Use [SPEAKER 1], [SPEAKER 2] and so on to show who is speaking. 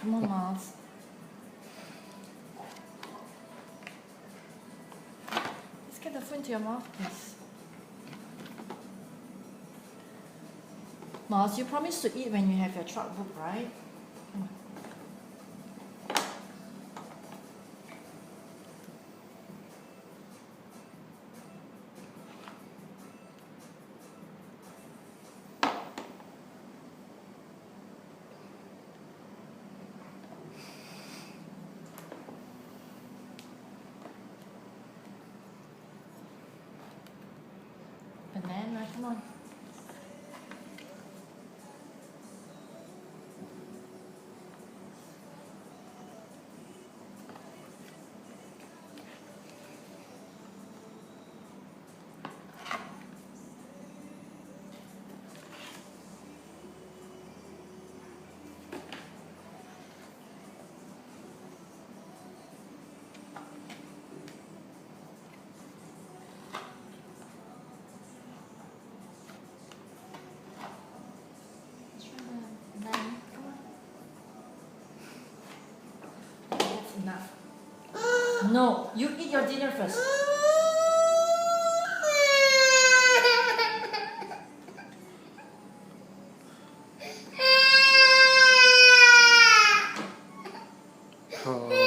[SPEAKER 1] Come on, Mars. Let's get the food into your mouth, please. Mars, you promised to eat when you have your chart book, right? Come on. Banana, come on. Enough. No, you eat your dinner first.
[SPEAKER 2] Oh.